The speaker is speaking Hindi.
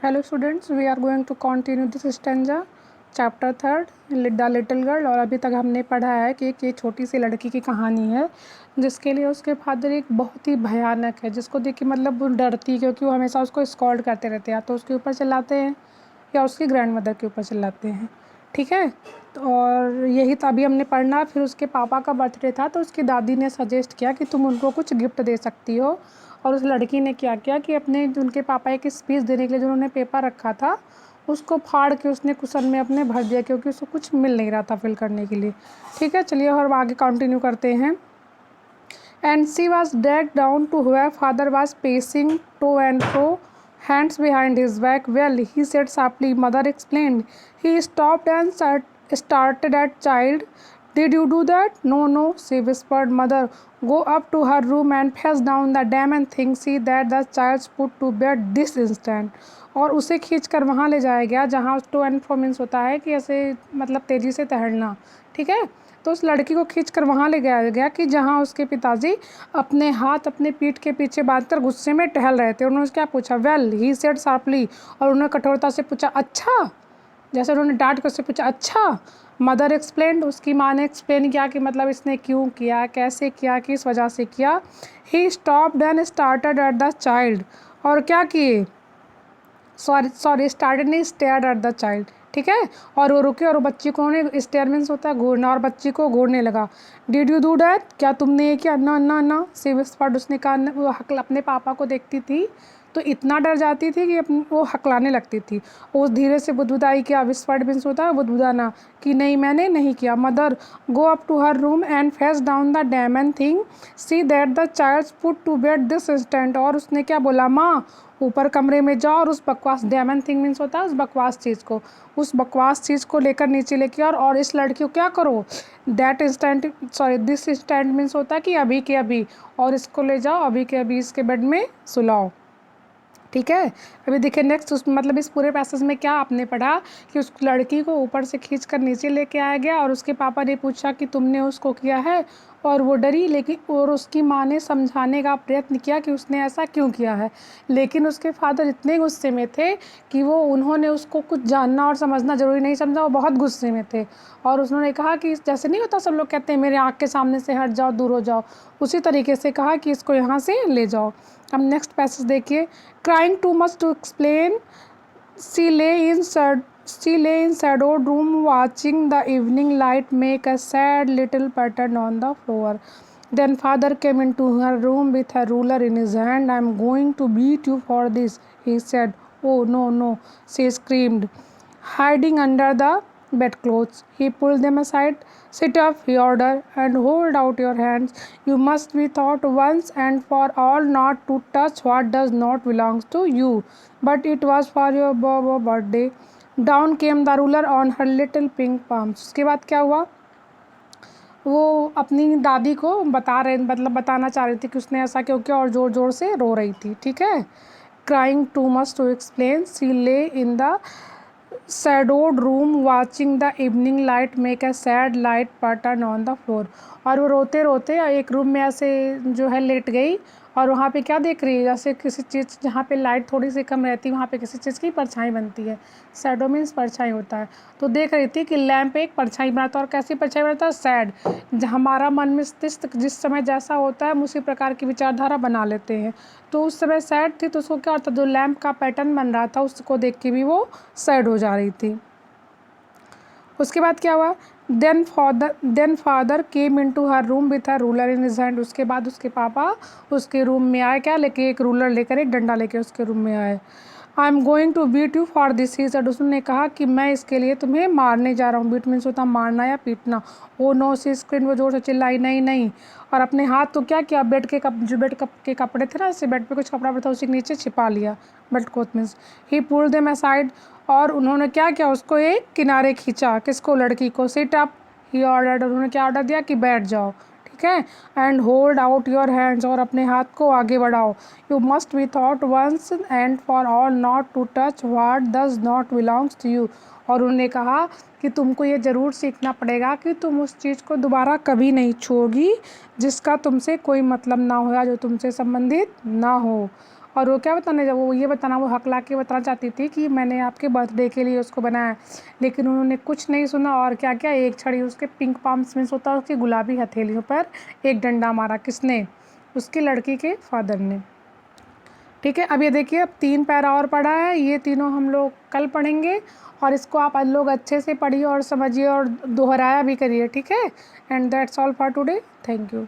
Hello students, we are going to continue this stanza, chapter third the little girl. और अभी तक हमने पढ़ा है कि एक ये छोटी सी लड़की की कहानी है जिसके लिए उसके फादर एक बहुत ही भयानक है, जिसको देख के मतलब वो डरती है क्योंकि वो हमेशा उसको स्कॉल्ड करते रहते हैं, या तो उसके ऊपर चिल्लाते हैं या उसकी ग्रैंड मदर के ऊपर चिल्लाते हैं। ठीक है, तो और यही तो अभी हमने पढ़ना। फिर उसके पापा का बर्थडे था तो उसकी दादी ने सजेस्ट किया कि तुम उनको कुछ गिफ्ट दे सकती हो। और उस लड़की ने क्या किया कि अपने उनके पापा एक स्पीच देने के लिए जो उन्होंने पेपर रखा था उसको फाड़ के उसने कुशन में अपने भर दिया, क्योंकि उसको कुछ मिल नहीं रहा था फिल करने के लिए। ठीक है, चलिए और आगे कंटिन्यू करते हैं। And she was dragged down to where father was pacing to and fro, hands behind his back. Well, he said sharply, mother explained. He stopped and started at child. Did you do that? No, no, she whispered. Mother, go up to her room and fetch down the damn thing. See that the child's put to bed this instant. और उसे खींच कर वहाँ ले जाया गया जहाँ टू एंड फ्रो मीन्स होता है कि ऐसे मतलब तेज़ी से टहलना। ठीक है, तो उस लड़की को खींचकर वहाँ ले गया गया कि जहाँ उसके पिताजी अपने हाथ अपने पीठ के पीछे बांधकर गुस्से में टहल रहे थे। उन्होंने क्या पूछा? Well, he said sharply. और उन्होंने कठोरता से पूछा अच्छा, जैसे उन्होंने डांट कर उससे पूछा अच्छा। मदर एक्सप्लेन्ड, उसकी माँ ने एक्सप्लेन किया कि मतलब इसने क्यों किया, कैसे किया, किस वजह से किया। He stopped and started at the child. और क्या किए? सॉरी स्टार्टेड नहीं, स्टेयर्ड एट द चाइल्ड। ठीक है, और वो रुके और वो बच्ची को उन्होंने, स्टेयर मीन्स होता है घूरना, और बच्ची को घूरने लगा। Did you do that? क्या तुमने ये किया? ना ना ना, सी विस्पर्ड, उसने कहा। वो अपने पापा को देखती थी तो इतना डर जाती थी कि वो हकलाने लगती थी। वो धीरे से बुदबुदाई किया, विस्पर्ड मीन्स होता है बुदबुदाना, कि नहीं मैंने नहीं किया। Mother, go up to her room and fetch down the damned thing, see that the child put to bed this instant. और उसने क्या बोला? माँ, ऊपर कमरे में जाओ और उस बकवास, डैमन थिंग मीन्स होता है उस बकवास चीज़ को, उस बकवास चीज़ को लेकर नीचे लेके और इस लड़की को क्या करो? That instant, sorry this instant means होता है कि अभी के अभी, और इसको ले जाओ अभी के अभी इसके बेड में सुलाओ। ठीक है, अभी देखिए नेक्स्ट, उस मतलब इस पूरे पैसेज में क्या आपने पढ़ा कि उस लड़की को ऊपर से खींच कर नीचे लेके आया गया और उसके पापा ने पूछा कि तुमने उसको किया है, और वो डरी, लेकिन और उसकी माँ ने समझाने का प्रयत्न किया कि उसने ऐसा क्यों किया है। लेकिन उसके फादर इतने गुस्से में थे कि वो उन्होंने उसको कुछ जानना और समझना ज़रूरी नहीं समझा, वो बहुत गुस्से में थे। और उन्होंने कहा कि जैसे नहीं होता सब लोग कहते हैं मेरे आँख के सामने से हट जाओ, दूर हो जाओ, उसी तरीके से कहा कि इसको यहाँ से ले जाओ। अब नेक्स्ट पैसेज देखिए। Crying too much to explain, she lay in shadowed room watching the evening light make a sad little pattern on the floor. Then father came into her room with a ruler in his hand. I am going to beat you for this, he said. Oh no, no, she screamed, hiding under the bedclothes. He pulled them aside. Sit up, he ordered, and hold out your hands. You must be taught once and for all not to touch what does not belong to you. But it was for your birthday. Down came the ruler on her little pink palms. उसके बाद क्या हुआ? वो अपनी दादी को बताना चाह रही थी कि उसने ऐसा क्यों किया, और ज़ोर ज़ोर से रो रही थी। ठीक है, crying too much to explain, she lay in the shadowed room watching the evening light make a sad light pattern on the floor. और वो रोते रोते एक रूम में ऐसे जो है लेट गई, और वहाँ पे क्या देख रही है? जैसे किसी चीज़ जहाँ पे लाइट थोड़ी सी कम रहती है वहाँ पे किसी चीज़ की परछाई बनती है। शैडो मीन्स परछाई होता है। तो देख रही थी कि लैंप एक परछाई बनाता है, और कैसी परछाई बनाता है? सैड। हमारा मन मस्तिष्क जिस समय जैसा होता है हम उसी प्रकार की विचारधारा बना लेते हैं। तो उस समय सैड थी तो उसको क्या होता, जो लैंप का पैटर्न बन रहा था उसको देख के भी वो सैड हो जा रही थी। उसके बाद क्या हुआ? Then father came in to her room with her ruler in his hand. उसके बाद उसके पापा उसके रूम में आए, क्या लेके? एक रूलर लेकर, एक डंडा लेके उसके रूम में आए। I am going to beat you for this, he said. उसने कहा कि मैं इसके लिए तुम्हें मारने जा रहा हूँ। बीट मीन्स होता मारना या पीटना। ओ नो, सी स्क्रीन, वो जोर से चिल्लाई, नहीं नहीं। और अपने हाथ तो क्या किया? बेड के कपड़े थे ना, ऐसे बेड पे कुछ कपड़ा था उसी के नीचे छिपा लिया, bed coat means. He pulled them aside, और उन्होंने क्या किया? उसको एक किनारे खींचा। किसको? लड़की को। सिट अप, ही ऑर्डर्ड, उन्होंने क्या ऑर्डर दिया कि बैठ जाओ। ठीक है, and hold out your hands, और अपने हाथ को आगे बढ़ाओ। You must be thought once and for all not to touch what does not belongs to you. और उन्होंने कहा कि तुमको ये ज़रूर सीखना पड़ेगा कि तुम उस चीज़ को दोबारा कभी नहीं छूओगी जिसका तुमसे कोई मतलब ना हो या जो तुमसे संबंधित ना हो। और वो क्या बताने, जब वो ये बताना, वो हकला के बताना चाहती थी कि मैंने आपके बर्थडे के लिए उसको बनाया, लेकिन उन्होंने कुछ नहीं सुना और क्या क्या, एक छड़ी उसके पिंक पाम्स में होता है, उसकी गुलाबी हथेलियों पर एक डंडा मारा। किसने? उसकी लड़की के फादर ने। ठीक है, अब ये देखिए, अब 3 पैरा और पढ़ा है, ये तीनों हम लोग कल पढ़ेंगे और इसको आप लोग अच्छे से पढ़िए और समझिए और दोहराया भी करिए। ठीक है, and that's all for today. Thank you.